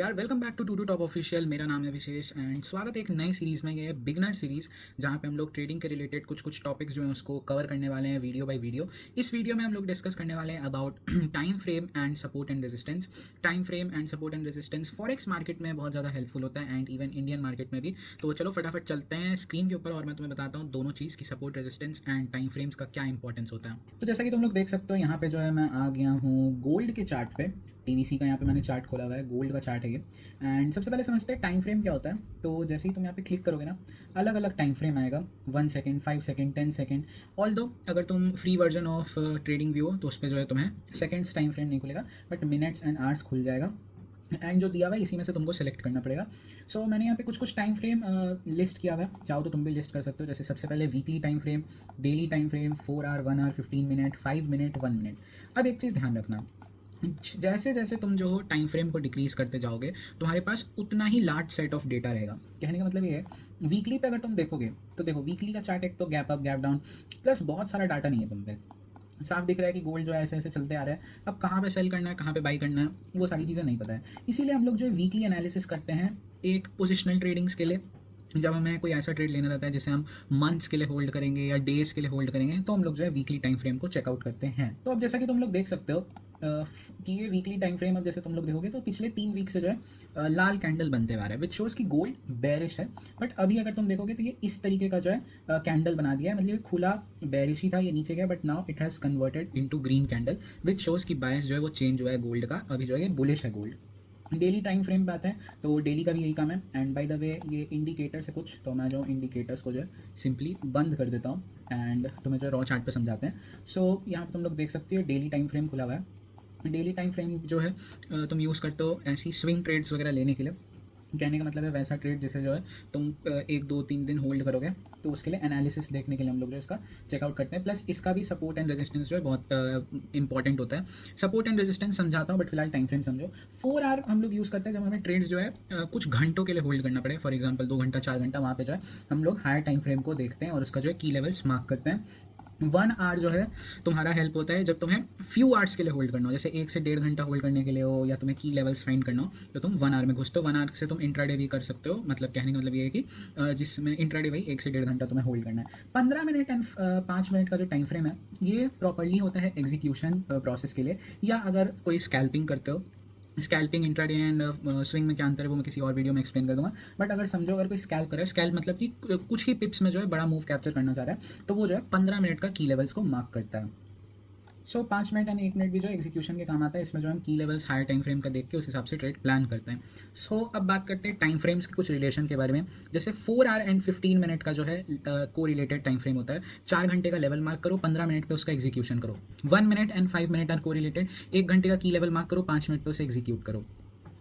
यार welcome back to top official. मेरा नाम है विशेष एंड स्वागत है एक नई सीरीज़ में। ये है बिगनर सीरीज़, जहाँ पे हम लोग ट्रेडिंग के रिलेटेड कुछ टॉपिक्स जो हैं उसको कवर करने वाले हैं वीडियो बाय वीडियो। इस वीडियो में हम लोग डिस्कस करने वाले हैं about time frame and support and resistance. Time frame and support and resistance forex market में बहुत ज़्यादा हेल्पफुल होता है एंड इवन इंडियन मार्केट में भी। तो चलो फटाफट चलते हैं स्क्रीन के ऊपर और मैं तुम्हें बताता हूँ दोनों चीज़ की support resistance and time frames का क्या इंपॉर्टेंस होता है। तो जैसा कि तुम लोग देख सकते हो यहाँ पे जो है मैं आ गया हूँ गोल्ड के चार्ट पे। टीवीसी का यहाँ पे मैंने चार्ट खोला हुआ है, गोल्ड का चार्ट है ये। एंड सबसे पहले समझते हैं टाइम फ्रेम क्या होता है। तो जैसे ही तुम यहाँ पे क्लिक करोगे ना, अलग अलग टाइम फ्रेम आएगा, 1 सेकेंड, 5 सेकेंड, 10 सेकेंड। ऑल दो अगर तुम free version of trading view हो तो उस पर जो है तुम्हें सेकेंड्स टाइम फ्रेम नहीं खुलेगा, बट मिनट्स एंड आवर्स खुल जाएगा। एंड जो दिया हुआ है इसी में से तुमको सेलेक्ट करना पड़ेगा। सो मैंने यहाँ पे कुछ टाइम फ्रेम लिस्ट किया हुआ है, चाहो तो तुम भी लिस्ट कर सकते हो। जैसे सबसे पहले weekly time frame, daily time frame, 4 hour, 1 hour, 15 minute, 5 minute, 1 minute. अब एक चीज़ ध्यान रखना, जैसे जैसे तुम जो हो टाइम फ्रेम को डिक्रीज करते जाओगे तुम्हारे पास उतना ही लार्ज सेट ऑफ डेटा रहेगा। कहने का मतलब ये है, वीकली पे अगर तुम देखोगे तो देखो वीकली का चार्ट एक तो gap up gap down, plus बहुत सारा डाटा नहीं है तुम पे। साफ दिख रहा है कि गोल्ड जो है ऐसे ऐसे चलते आ रहा है। अब कहाँ पे सेल करना है, कहाँ पे बाई करना है, वो सारी चीज़ें नहीं पता है। इसीलिए हम लोग जो है वीकली एनालिसिस करते हैं एक पोजिशनल ट्रेडिंग्स के लिए। जब हमें कोई ऐसा ट्रेड लेना रहता है जिसे हम मंथ्स के लिए होल्ड करेंगे या डेज के लिए होल्ड करेंगे, तो हम लोग जो है वीकली टाइम फ्रेम को चेकआउट करते हैं। तो अब जैसा कि तुम लोग देख सकते हो कि ये वीकली टाइम फ्रेम, अब जैसे तुम लोग देखोगे तो पिछले 3 वीक से जो है लाल कैंडल बनते हुआ रहा है, विच शोज़ कि गोल्ड बेरिश है। बट अभी अगर तुम देखोगे तो ये इस तरीके का जो है कैंडल बना दिया है, मतलब ये खुला बेरिश ही था, ये नीचे गया, but now it has converted into green candle, which shows कि बायस जो है वो चेंज हुआ है गोल्ड का। अभी जो है ये बुलिश है गोल्ड। डेली टाइम फ्रेम पे आते हैं तो डेली का भी यही काम है। एंड बाय द वे ये इंडिकेटर्स है कुछ, तो मैं जो इंडिकेटर्स को जो है सिंपली बंद कर देता हूँ एंड तुम्हें जो है रॉ चार्ट पे समझाते हैं। सो यहाँ पे तुम लोग देख सकते हो डेली टाइम फ्रेम खुला हुआ है। डेली टाइम फ्रेम जो है तुम यूज़ करते हो ऐसी स्विंग ट्रेड्स वगैरह लेने के लिए। कहने का मतलब है वैसा ट्रेड जैसे जो है तुम 1 2 3 दिन होल्ड करोगे, तो उसके लिए एनालिसिस देखने के लिए हम लोग जो इसका चेकआउट करते हैं। प्लस इसका भी सपोर्ट एंड रेजिस्टेंस जो है बहुत इंपॉर्टेंट होता है। सपोर्ट एंड रेजिस्टेंस समझाता हूँ, बट फिलहाल टाइम फ्रेम समझो। 4 आवर हम लोग यूज़ करते हैं जब हमें ट्रेड्स जो है कुछ घंटों के लिए होल्ड करना पड़े, फॉर एग्जाम्पल 2 घंटा 4 घंटा, वहाँ पे जो है हम लोग हायर टाइम फ्रेम को देखते हैं और उसका जो है की लेवल्स मार्क करते हैं। 1 आवर जो है तुम्हारा हेल्प होता है जब तुम्हें फ्यू आवर्स के लिए होल्ड करना हो, जैसे 1 से 1.5 घंटा होल्ड करने के लिए हो, या तुम्हें की लेवल्स फाइंड करना हो, तो तुम 1 आवर में घुसते हो। 1 आवर से तुम इंट्राडे भी कर सकते हो। मतलब कहने का मतलब ये है कि जिसमें इंट्राडे भाई 1 से 1.5 घंटा तुम्हें होल्ड करना है। 15 मिनट एंड 5 मिनट का जो टाइम फ्रेम है ये प्रॉपरली होता है एग्जीक्यूशन प्रोसेस के लिए, या अगर कोई स्कैल्पिंग करते हो। स्कैल्पिंग, इंट्राडे एंड स्विंग में क्या अंतर है वो मैं किसी और वीडियो में एक्सप्लेन कर दूंगा। बट अगर समझो अगर कोई स्कैल्प करे, स्कैल्प मतलब कि कुछ ही पिप्स में जो है बड़ा मूव कैप्चर करना चाह रहा है, तो वो जो है 15 मिनट का की लेवल्स को मार्क करता है। सो 5 मिनट एंड 1 मिनट भी जो एग्जीक्यूशन के काम आता है। इसमें जो हम की लेवल्स हायर टाइम फ्रेम का देख के उस हिसाब से ट्रेड प्लान करते हैं। सो अब बात करते हैं टाइम फ्रेम्स के कुछ रिलेशन के बारे में। जैसे 4 आवर एंड 15 मिनट का जो है को रिलेटेड टाइम फ्रेम होता है। 4 घंटे का लेवल मार्क करो, 15 मिनट पे उसका एग्जीक्यूशन करो। 1 मिनट एंड 5 मिनट आर को रिलेटेड, 1 घंटे का की लेवल मार्क करो, 5 मिनट पे उसे एग्जीक्यूट करो।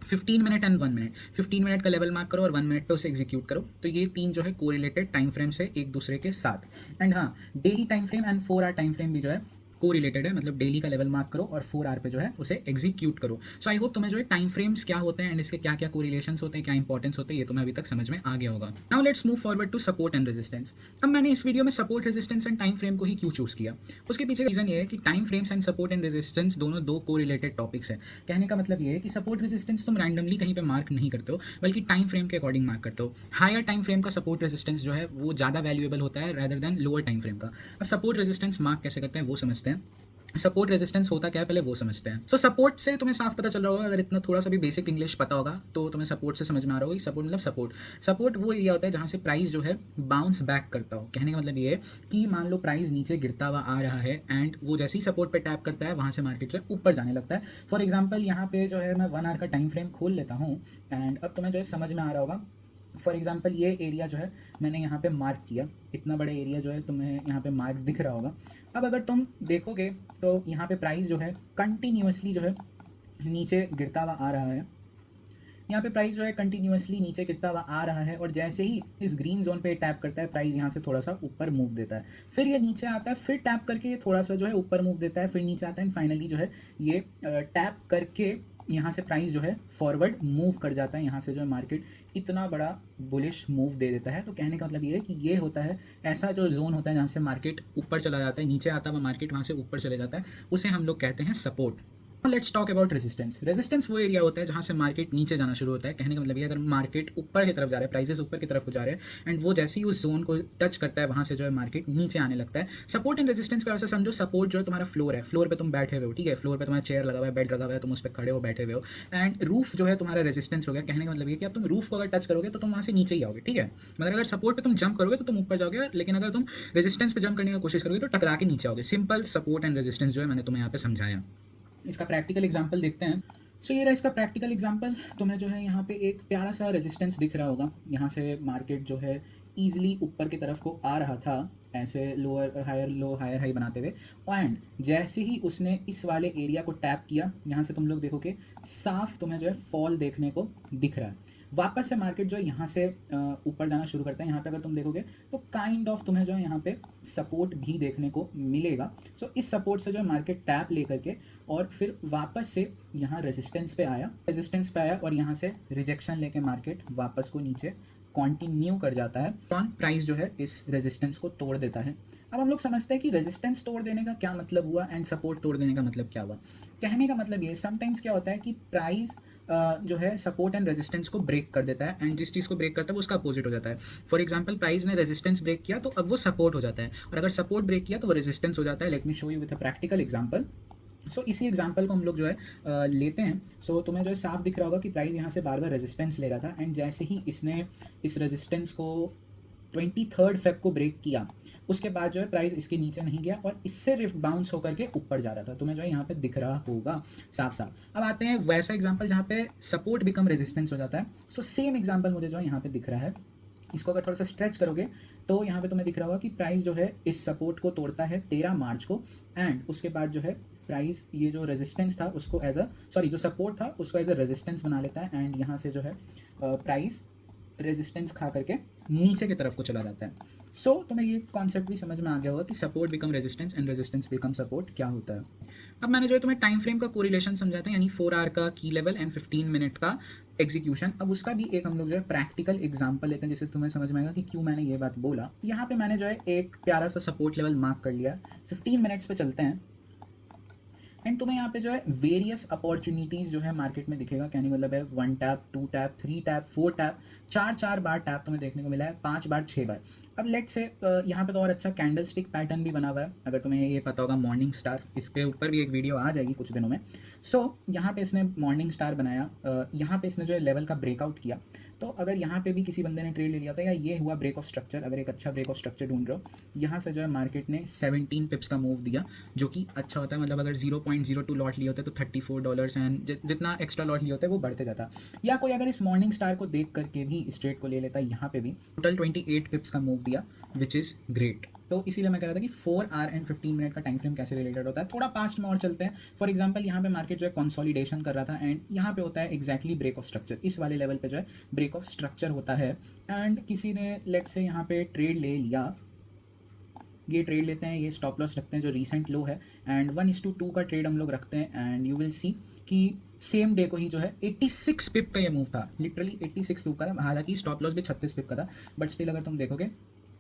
15 मिनट एंड 1 मिनट, 15 मिनट का लेवल मार्क करो और 1 मिनट पे उसे एग्जीक्यूट करो। तो ये 3 जो है कोरिलेटेड टाइम फ्रेम्स है एक दूसरे के साथ। एंड हाँ, daily time frame and 4 hour time frame भी जो है को रिलेटेड है, मतलब डेली का लेवल मार्क करो और 4 आवर पे जो है उसे एग्जीक्यूट करो। सो आई होप तुम्हें जो है टाइम फ्रेम्स क्या होते हैं एंड इसके क्या क्या कोरिलेशंस होते हैं, क्या इंपॉर्टेंस होते हैं, ये तुम्हें अभी तक समझ में आ गया होगा। Now let's move forward to support and resistance. अब मैंने इस वीडियो में support, resistance and time frame को ही क्यों चूज किया, उसके पीछे रीजन ये है कि time frames and support and resistance दोनों दो को रिलेटेड टॉपिक्स है। कहने का मतलब ये है कि सपोर्ट रेजिस्टेंस तुम रैंडमली कहीं पे मार्क नहीं करते हो, बल्कि टाइम फ्रेम के अकॉर्डिंग मार्क करते हो। हायर टाइम फ्रेम का सपोर्ट रेजिस्टेंस जो है वो ज़्यादा वैल्यूएबल होता है rather than lower time frame का। अब सपोर्ट रेजिस्टेंस मार्क कैसे करते हैं वो समझते हैं। सपोर्ट रेजिस्टेंस होता क्या है पहले वो समझते हैं। सो सपोर्ट से तुम्हें साफ पता चल रहा होगा, अगर इतना थोड़ा सा भी बेसिक इंग्लिश पता होगा तो तुम्हें सपोर्ट से समझ में आ रहा होगा कि सपोर्ट मतलब सपोर्ट वो एरिया होता है जहाँ से प्राइस जो है बाउंस बैक करता हो। कहने का मतलब ये है कि मान लो प्राइस नीचे गिरता हुआ आ रहा है एंड वो जैसे ही सपोर्ट पे टैप करता है वहाँ से मार्केट जो है ऊपर जाने लगता है। फॉर एग्जाम्पल यहाँ पे जो है मैं 1 आवर का टाइम फ्रेम खोल लेता हूँ एंड अब तुम्हें जो है समझ में आ रहा होगा। फॉर एग्जाम्पल ये एरिया जो है मैंने यहाँ पे मार्क किया, इतना बड़ा एरिया जो है तुम्हें यहाँ पे मार्क दिख रहा होगा। अब अगर तुम देखोगे तो यहाँ पे प्राइस जो है कंटिन्यूसली जो है नीचे गिरता हुआ आ रहा है। यहाँ पे प्राइस जो है कंटिन्यूसली नीचे गिरता हुआ आ रहा है और जैसे ही इस ग्रीन जोन पे टैप करता है प्राइस यहाँ से थोड़ा सा ऊपर मूव देता है, फिर ये नीचे आता है, फिर टैप करके ये थोड़ा सा जो है ऊपर मूव देता है, फिर नीचे आता है एंड फाइनली जो है ये टैप करके यहाँ से प्राइस जो है फॉरवर्ड मूव कर जाता है। यहाँ से जो है मार्केट इतना बड़ा बुलिश मूव दे देता है। तो कहने का मतलब ये है कि ये होता है ऐसा जो जोन होता है जहाँ से मार्केट ऊपर चला जाता है, नीचे आता हुआ मार्केट वहाँ से ऊपर चले जाता है, उसे हम लोग कहते हैं support. Let's talk about resistance. Resistance वो एरिया होता है जहाँ से मार्केट नीचे जाना शुरू होता है। कहने का मतलब ये, अगर मार्केट ऊपर की तरफ जा रहा है, प्राइसेस ऊपर की तरफ को जा रहे हैं एंड वो जैसे ही उस जोन को टच करता है वहाँ से जो है मार्केट नीचे आने लगता है। सपोर्ट एंड रेजिस्टेंस को ऐसा समझो, सपोर्ट जो है तुम्हारा फ्लोर है, फ्लोर पे तुम बैठे हुए हो, ठीक है, फ्लोर पे तुम्हारा चेयर लगा हुआ है, बेड लगा हुआ है, तुम उस पर खड़े हो, बैठे हुए हो, एंड रूफ जो है तुम्हारा रेजिस्टेंस हो गया। कहने का मतलब ये कि अब तुम रूफ को अगर टच करोगे तो तुम वहाँ से नीचे ही आओगे, ठीक है, मगर अगर सपोर्ट पे तुम जंप करोगे तो तुम ऊपर जाओगे, लेकिन अगर तुम रेजिस्टेंस पे जंप करने की कोशिश करोगे तो टकरा के नीचे आओगे। सिंपल सपोर्ट एंड रेजिस्टेंस जो है मैंने तुम्हें यहाँ पे समझाया। इसका प्रैक्टिकल एग्जांपल देखते हैं। सो ये रहा इसका प्रैक्टिकल एग्जांपल। तुम्हें जो है यहाँ पे एक प्यारा सा रेजिस्टेंस दिख रहा होगा। यहाँ से मार्केट जो है ईजिली ऊपर की तरफ को आ रहा था, ऐसे lower higher low higher high बनाते हुए, एंड जैसे ही उसने इस वाले एरिया को टैप किया, यहाँ से तुम लोग देखोगे साफ तुम्हें जो है फॉल देखने को दिख रहा है। वापस से मार्केट जो है यहाँ से ऊपर जाना शुरू करता है। यहाँ पे अगर तुम देखोगे तो काइंड ऑफ तुम्हें जो है यहाँ पे सपोर्ट भी देखने को मिलेगा। सो इस सपोर्ट से जो है मार्केट टैप लेकर के और फिर वापस से यहाँ रेजिस्टेंस पे आया और यहाँ से रिजेक्शन लेके मार्केट वापस को नीचे कंटिन्यू कर जाता है। प्राइस जो है इस रेजिस्टेंस को तोड़ देता है। अब हम लोग समझते हैं कि रेजिस्टेंस तोड़ देने का क्या मतलब हुआ एंड सपोर्ट तोड़ देने का मतलब क्या हुआ। कहने का मतलब ये, समटाइम्स क्या होता है कि प्राइस जो है सपोर्ट एंड रेजिस्टेंस को ब्रेक कर देता है, एंड जिस चीज़ को ब्रेक करता है वो उसका अपोजिट हो जाता है। फॉर एग्जांपल, प्राइस ने रेजिस्टेंस ब्रेक किया तो अब वो सपोर्ट हो जाता है, और अगर सपोर्ट ब्रेक किया तो वो रेजिस्टेंस हो जाता है। Let me show you with a practical example. So इसी एग्जांपल को हम लोग जो है लेते हैं। सो तुम्हें जो है साफ दिख रहा होगा कि प्राइस यहाँ से बार बार रेजिस्टेंस ले रहा था, एंड जैसे ही इसने इस रेजिस्टेंस को 23 फेब को ब्रेक किया, उसके बाद जो है प्राइस इसके नीचे नहीं गया और इससे रिफ्ट बाउंस होकर के ऊपर जा रहा था। तुम्हें जो है यहाँ पे दिख रहा होगा साफ साफ। अब आते हैं वैसा एग्जांपल जहाँ पे सपोर्ट बिकम रेजिस्टेंस हो जाता है। सो सेम एग्जांपल मुझे जो है यहाँ पे दिख रहा है। इसको अगर थोड़ा सा स्ट्रेच करोगे तो यहाँ पे तुम्हें दिख रहा होगा कि प्राइस जो है इस सपोर्ट को तोड़ता है 13 मार्च को, एंड उसके बाद जो है प्राइस ये जो रेजिस्टेंस था उसको जो सपोर्ट था उसको एज अ रेजिस्टेंस बना लेता है, एंड यहाँ से जो है प्राइस रेजिस्टेंस खा करके नीचे की तरफ को चला जाता है। सो तुम्हें ये कॉन्सेप्ट भी समझ में आ गया होगा कि support become resistance and resistance become support क्या होता है। अब मैंने जो है तुम्हें टाइम फ्रेम का कोरिलेशन समझाया था, यानी 4 आवर का की लेवल एंड 15 मिनट का एग्जीक्यूशन। अब उसका भी एक हम लोग जो है प्रैक्टिकल एग्जांपल लेते हैं, जिससे तुम्हें समझ में आएगा कि क्यों मैंने ये बात बोला। यहाँ पे मैंने जो है एक प्यारा सा सपोर्ट लेवल मार्क कर लिया। 15 मिनट्स पे चलते हैं, एंड तुम्हें यहाँ पे जो है वेरियस अपॉर्चुनिटीज़ जो है मार्केट में दिखेगा। कहने का मतलब है 1 टैप, 2 टैप, 3 टैप, 4 टैप, 4 बार टैप तुम्हें देखने को मिला है, 5 बार, 6 बार। अब लेट से यहाँ पे तो और अच्छा कैंडल स्टिक पैटर्न भी बना हुआ है। अगर तुम्हें ये पता होगा मॉर्निंग स्टार, इसके ऊपर भी एक वीडियो आ जाएगी कुछ दिनों में। सो यहाँ पे इसने मॉर्निंग स्टार बनाया, यहाँ पे इसने जो है लेवल का ब्रेकआउट किया। तो अगर यहाँ पे भी किसी बंदे ने ट्रेड ले लिया था, या ये हुआ ब्रेक ऑफ स्ट्रक्चर, अगर एक अच्छा ब्रेक ऑफ स्ट्रक्चर ढूंढ रहे हो, यहाँ से जो है मार्केट ने 17 पिप्स का मूव दिया, जो कि अच्छा होता है। मतलब अगर 0.02 लॉट लिए होते तो $34 एंड जितना एक्स्ट्रा लॉट लिए होते हैं वो बढ़ते जाता। या कोई अगर इस मॉर्निंग स्टार को देख करके भी इस ट्रेड को ले लेता, यहाँ पे भी टोटल 28 पिप्स का मूव दिया, विच इज़ ग्रेट। तो इसीलिए मैं कह रहा था कि 4 आवर एंड 15 मिनट का टाइम फ्रेम कैसे रिलेटेड होता है। थोड़ा पास्ट में और चलते हैं। फॉर एग्जांपल, यहाँ पे मार्केट जो है कंसोलिडेशन कर रहा था, एंड यहाँ पे होता है एग्जैक्टली ब्रेक ऑफ स्ट्रक्चर। इस वाले लेवल पे जो है ब्रेक ऑफ स्ट्रक्चर होता है, एंड किसी ने लेट से यहाँ पे ट्रेड ले लिया, ये ट्रेड लेते हैं, ये स्टॉप लॉस रखते हैं जो रीसेंट लो है, एंड 1:2 का ट्रेड हम लोग रखते हैं, एंड यू विल सी कि सेम डे को ही जो है 86 पिप का ये मूव था, लिटरली 86 पिप का था। हालांकि स्टॉप लॉस भी 36 पिप का था, बट स्टिल अगर तुम देखोगे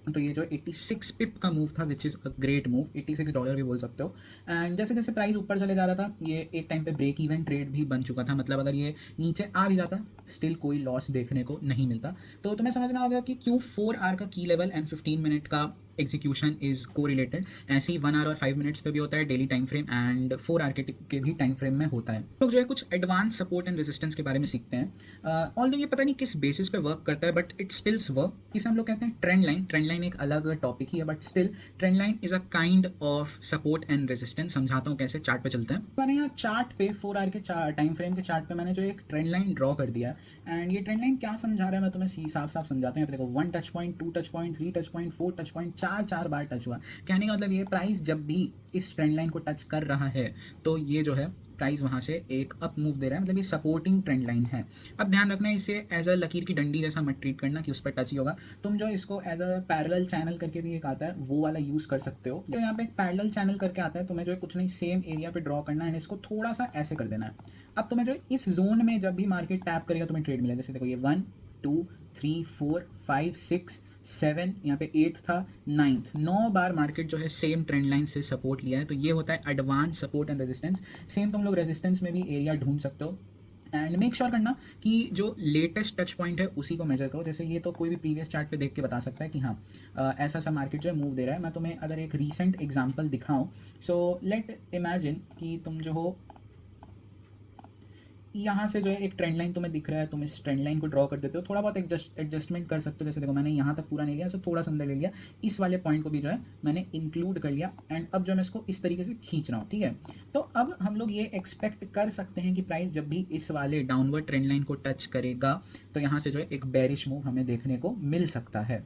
तो ये जो 86 पिप का मूव था, which is a great move, $86 भी बोल सकते हो। एंड जैसे जैसे प्राइस ऊपर चले जा रहा था, ये एक टाइम पे ब्रेक इवन ट्रेड भी बन चुका था। मतलब अगर ये नीचे आ भी जाता स्टिल कोई लॉस देखने को नहीं मिलता। तो तुम्हें समझ में आ गया कि क्यों 4 आवर का की लेवल एंड 15 मिनट का एग्जीक्यूशन इज को रिलेटेड। ऐसे ही 1 आवर और 5 मिनट्स पे भी होता है daily time frame, and 4 hour के भी टाइम फ्रेम में होता है। लोग जो है कुछ एडवांस सपोर्ट एंड रेजिस्टेंस के बारे में सीखते हैं। ऑल्दो ये पता नहीं किस बेसिस पे वर्क करता है, बट इट स्टिल्स वर्क। इसे हम लोग कहते हैं ट्रेंड लाइन। ट्रेंड लाइन एक अलग टॉपिक ही है, but still trend line is a kind of support and resistance. समझाता हूँ कैसे। चार्ट पे चलते हैं। मैंने यहाँ चार्ट पे 4 आवर के टाइम फ्रेम के चार्ट पे मैंने जो एक ट्रेंड लाइन ड्रॉ कर दिया, एंड ये ट्रेंड लाइन क्या समझा रहा है मैं तुम्हें साफ साफ समझाते हैं। देखो 1 touch point, 2 touch point, 3 touch point, 4 touch point, 4 बार टच हुआ। कहने का मतलब ये, प्राइस जब भी इस ट्रेंड लाइन को टच कर रहा है तो ये जो है प्राइस वहाँ से एक अप मूव दे रहा है, मतलब ये सपोर्टिंग ट्रेंड लाइन है। अब ध्यान रखना, इसे एज अ लकीर की डंडी जैसा मत ट्रीट करना कि उस पर टच ही होगा। तुम जो इसको एज अ पैरेलल चैनल करके भी एक आता है, वो वाला यूज़ कर सकते हो। तो यहाँ पे एक पैरेलल चैनल करके आता है, तुम्हें जो है कुछ नहीं सेम एरिया पे ड्रॉ करना है, इसको थोड़ा सा ऐसे कर देना है। अब तुम्हें जो इस जोन में जब भी मार्केट टैप करेगा तुम्हें ट्रेड मिलेगा। जैसे देखो ये 1 2 3 4 5 6 7, यहाँ पे 8 था, 9th, 9 बार मार्केट जो है सेम ट्रेंड लाइन से सपोर्ट लिया है। तो ये होता है advance support and resistance. Same तुम लोग रेजिस्टेंस में भी एरिया ढूंढ सकते हो एंड मेक श्योर करना कि जो लेटेस्ट टच पॉइंट है उसी को मेजर करो। जैसे ये तो कोई भी प्रीवियस चार्ट पे देख के बता सकता है कि हाँ ऐसा सा मार्केट जो है मूव दे रहा है। मैं तुम्हें अगर एक रीसेंट एग्जांपल दिखाऊं, सो लेट इमेजिन कि तुम जो हो यहाँ से जो है एक ट्रेंड लाइन तुम्हें दिख रहा है, तुम इस ट्रेंड लाइन को ड्रॉ कर देते हो, थोड़ा बहुत एडजस्टमेंट कर सकते हो। जैसे देखो मैंने यहाँ तक पूरा नहीं लिया, सो थोड़ा सा अंदर ले लिया, इस वाले पॉइंट को भी जो है मैंने इंक्लूड कर लिया एंड अब जो मैं इसको इस तरीके से खींच रहा हूँ, ठीक है। तो अब हम लोग ये एक्सपेक्ट कर सकते हैं कि प्राइस जब भी इस वाले डाउनवर्ड ट्रेंड लाइन को टच करेगा तो यहाँ से जो है एक बेरिश मूव हमें देखने को मिल सकता है।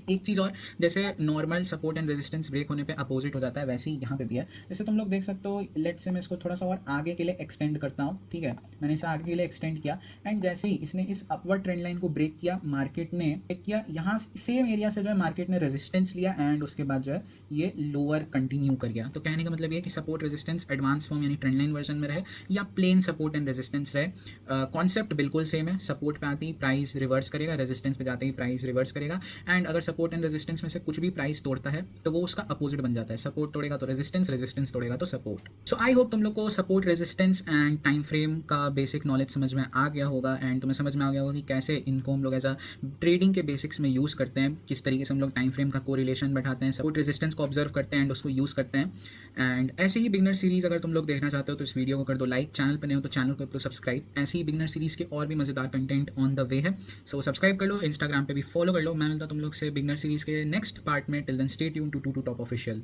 एक चीज़ और, जैसे normal support and resistance break होने पे अपोजिट हो जाता है, वैसे ही यहाँ पे भी है। जैसे तुम लोग देख सकते हो, लेट से मैं इसको थोड़ा सा और आगे के लिए एक्सटेंड करता हूँ, ठीक है। मैंने इसे आगे के लिए एक्सटेंड किया एंड जैसे ही इसने इस अपवर्ड ट्रेंड लाइन को ब्रेक किया, मार्केट ने ब्रेक किया, यहाँ सेम एरिया से जो है मार्केट ने रेजिस्टेंस लिया एंड उसके बाद जो है ये लोअर कंटिन्यू कर गया। तो कहने का मतलब ये कि सपोर्ट रेजिस्टेंस एडवांस फॉर्म यानी ट्रेंड लाइन वर्जन में रहे या प्लेन सपोर्ट एंड रेजिस्टेंस रहे, कॉन्सेप्ट बिल्कुल सेम है। सपोर्ट पे आते ही प्राइस रिवर्स करेगा, रेजिस्टेंस पे जाते ही प्राइस रिवर्स करेगा एंड अगर सपोर्ट एंड रेजिस्टेंस में से कुछ भी प्राइस तोड़ता है तो वो उसका अपोजिट बन जाता है। सपोर्ट तोड़ेगा तो रेजिस्टेंस, रेजिस्टेंस तोड़ेगा तो सपोर्ट। सो आई होप तुम लोग को support, resistance and time frame का बेसिक नॉलेज समझ में आ गया होगा एंड तुम्हें समझ में आ गया होगा कि कैसे इनको हम लोग एज अ ट्रेडिंग के बेसिक्स में यूज़ करते हैं, किस तरीके से हम लोग टाइम फ्रेम का कोरिलेशन बैठाते हैं, सपोर्ट रेजिस्टेंस को ऑब्जर्व करते हैं एंड उसको यूज़ करते हैं। एंड ऐसे ही बिगनर सीरीज़ अगर तुम लोग देखना चाहते हो तो इस वीडियो को कर दो लाइक, चैनल पर नहीं हो तो चैनल को कर दो सब्सक्राइब। ऐसी ही बिगनर सीरीज़ के और भी मज़ेदार कंटेंट ऑन द वे है, सो सब्सक्राइब कर लो, इंस्टाग्राम पे भी फॉलो कर लो। मैं मिलता हूं तुम लोग से बिगनर सीरीज़ के नेक्स्ट पार्ट में। Till then stay tune to top official.